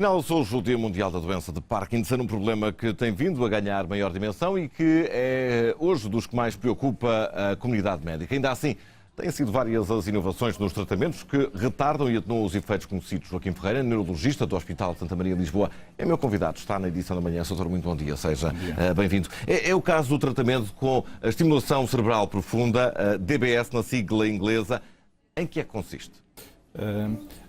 Finalmente, hoje o Dia Mundial da Doença de Parkinson, um problema que tem vindo a ganhar maior dimensão e que é hoje dos que mais preocupa a comunidade médica. Ainda assim, têm sido várias as inovações nos tratamentos que retardam e atenuam os efeitos conhecidos. Joaquim Ferreira, neurologista do Hospital de Santa Maria de Lisboa, é meu convidado, está na edição da manhã. Doutor, muito bom dia, seja bem-vindo. É o caso do tratamento com a estimulação cerebral profunda, DBS na sigla inglesa. Em que é que consiste?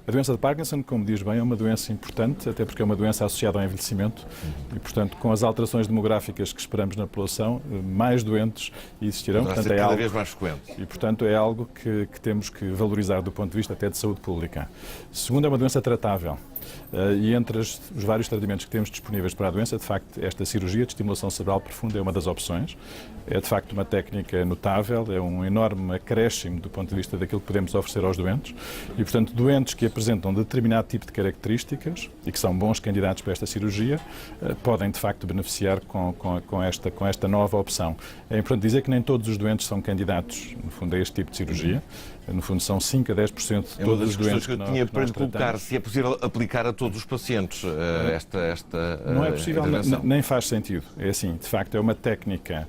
A doença de Parkinson, como diz bem, é uma doença importante, até porque é uma doença associada ao envelhecimento e, portanto, com as alterações demográficas que esperamos na população, mais doentes existirão. Vai ser cada vez mais frequente. E, portanto, é algo que temos que valorizar do ponto de vista até de saúde pública. Segundo, é uma doença tratável. E entre os vários tratamentos que temos disponíveis para a doença, de facto, esta cirurgia de estimulação cerebral profunda é uma das opções. É, de facto, uma técnica notável, é um enorme acréscimo do ponto de vista daquilo que podemos oferecer aos doentes. E, portanto, doentes que apresentam determinado tipo de características e que são bons candidatos para esta cirurgia, podem, de facto, beneficiar com esta nova opção. É importante dizer que nem todos os doentes são candidatos, no fundo, a este tipo de cirurgia. No fundo, são 5 a 10% de todos os doentes que eu tinha para lhe colocar, se é possível aplicar a todos os pacientes esta Não é possível, intervenção. Nem faz sentido. É assim, de facto, é uma técnica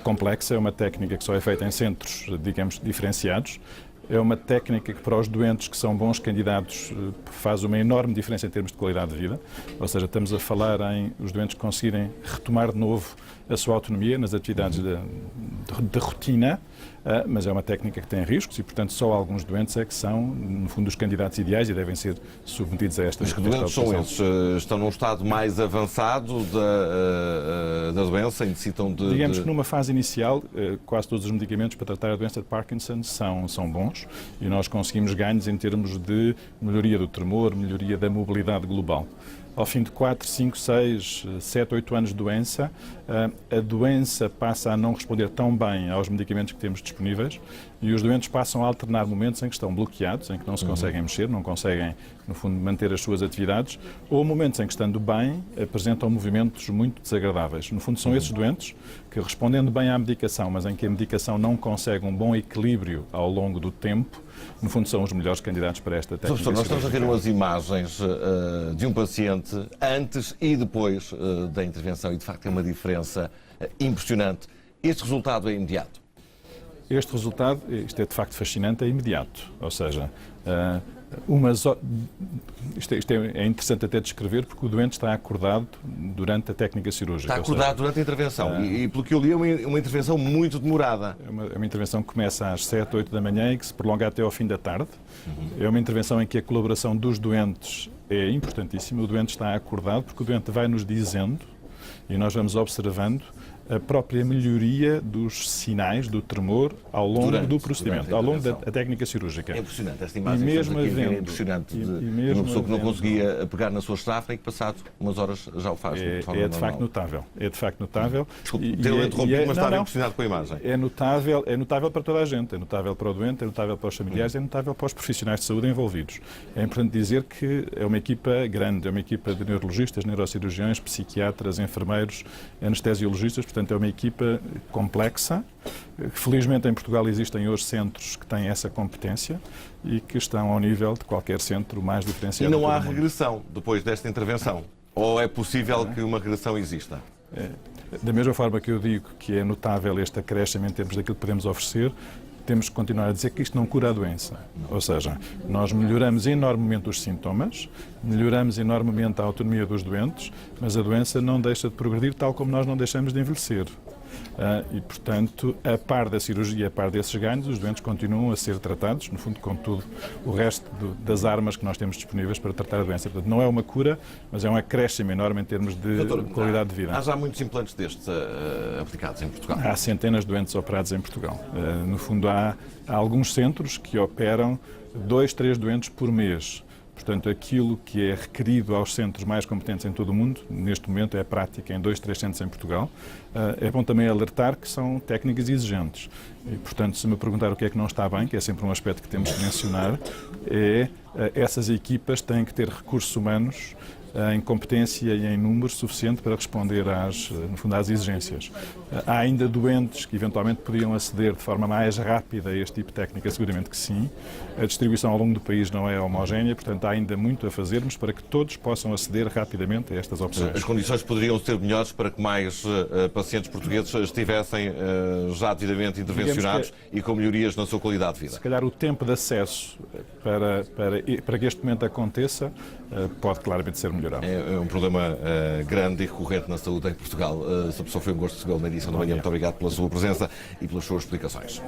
complexa, é uma técnica que só é feita em centros, digamos, diferenciados. É uma técnica que, para os doentes que são bons candidatos, faz uma enorme diferença em termos de qualidade de vida. Ou seja, estamos a falar em os doentes conseguirem retomar de novo a sua autonomia nas atividades de rotina, mas é uma técnica que tem riscos e, portanto, só alguns doentes é que são, no fundo, os candidatos ideais e devem ser submetidos a esta Mas que doentes são esses? Estão num estado mais avançado da doença e necessitam de... Digamos que numa fase inicial, quase todos os medicamentos para tratar a doença de Parkinson são bons e nós conseguimos ganhos em termos de melhoria do tremor, melhoria da mobilidade global. Ao fim de 4, 5, 6, 7, 8 anos de doença, a doença passa a não responder tão bem aos medicamentos que temos disponíveis e os doentes passam a alternar momentos em que estão bloqueados, em que não se conseguem mexer, não conseguem, no fundo, manter as suas atividades, ou momentos em que, estando bem, apresentam movimentos muito desagradáveis. No fundo, são esses doentes que, respondendo bem à medicação, mas em que a medicação não consegue um bom equilíbrio ao longo do tempo, no fundo, são os melhores candidatos para esta técnica. Professor, nós estamos a ver umas imagens de um paciente antes e depois da intervenção e, de facto, é uma diferença impressionante. Este resultado é imediato? Este resultado, isto é de facto fascinante, é imediato. Ou seja, isto é interessante até descrever porque o doente está acordado durante a técnica cirúrgica. Está acordado durante a intervenção e pelo que eu li é uma intervenção muito demorada. É uma intervenção que começa às 7, 8 da manhã e que se prolonga até ao fim da tarde. É uma intervenção em que a colaboração dos doentes é importantíssima. O doente está acordado porque o doente vai nos dizendo e nós vamos observando a própria melhoria dos sinais do tremor ao longo do procedimento, ao longo da técnica cirúrgica. É impressionante, esta imagem é impressionante. Uma pessoa que não conseguia pegar na sua estafa e que passado umas horas já o faz. É de facto notável. É de facto notável. Desculpe, ter interrompido, mas estava impressionado com a imagem. É notável para toda a gente. É notável para o doente, é notável para os familiares, é notável para os profissionais de saúde envolvidos. É importante dizer que é uma equipa grande, é uma equipa de neurologistas, neurocirurgiões, psiquiatras, enfermeiros, anestesiologistas. Portanto, é uma equipa complexa. Felizmente, em Portugal existem hoje centros que têm essa competência e que estão ao nível de qualquer centro mais diferenciado. E não há regressão depois desta intervenção? Ou é possível que uma regressão exista? Da mesma forma que eu digo que é notável este acréscimo em termos daquilo que podemos oferecer, temos que continuar a dizer que isto não cura a doença. Ou seja, nós melhoramos enormemente os sintomas, melhoramos enormemente a autonomia dos doentes, mas a doença não deixa de progredir tal como nós não deixamos de envelhecer. E, portanto, a par da cirurgia, a par desses ganhos, os doentes continuam a ser tratados, no fundo, com tudo o resto das armas que nós temos disponíveis para tratar a doença. Portanto, não é uma cura, mas é um acréscimo enorme em termos de qualidade de vida. Há já muitos implantes destes aplicados em Portugal? Há centenas de doentes operados em Portugal. No fundo, há alguns centros que operam 2, 3 doentes por mês. Portanto, aquilo que é requerido aos centros mais competentes em todo o mundo, neste momento é a prática em 2, 3 centros em Portugal. É bom também alertar que são técnicas exigentes. E, portanto, se me perguntar o que é que não está bem, que é sempre um aspecto que temos que mencionar, essas equipas têm que ter recursos humanos em competência e em número suficiente para responder no fundo, às exigências. Há ainda doentes que eventualmente podiam aceder de forma mais rápida a este tipo de técnica, seguramente que sim. A distribuição ao longo do país não é homogénea, portanto há ainda muito a fazermos para que todos possam aceder rapidamente a estas opções. As condições poderiam ser melhores para que mais pacientes portugueses estivessem já devidamente intervencionados e com melhorias na sua qualidade de vida. Se calhar o tempo de acesso para que este momento aconteça pode claramente ser melhorado. É um problema grande e recorrente na saúde em Portugal. Sr. Professor, foi um gosto recebê-lo na edição da manhã. Muito obrigado pela sua presença e pelas suas explicações.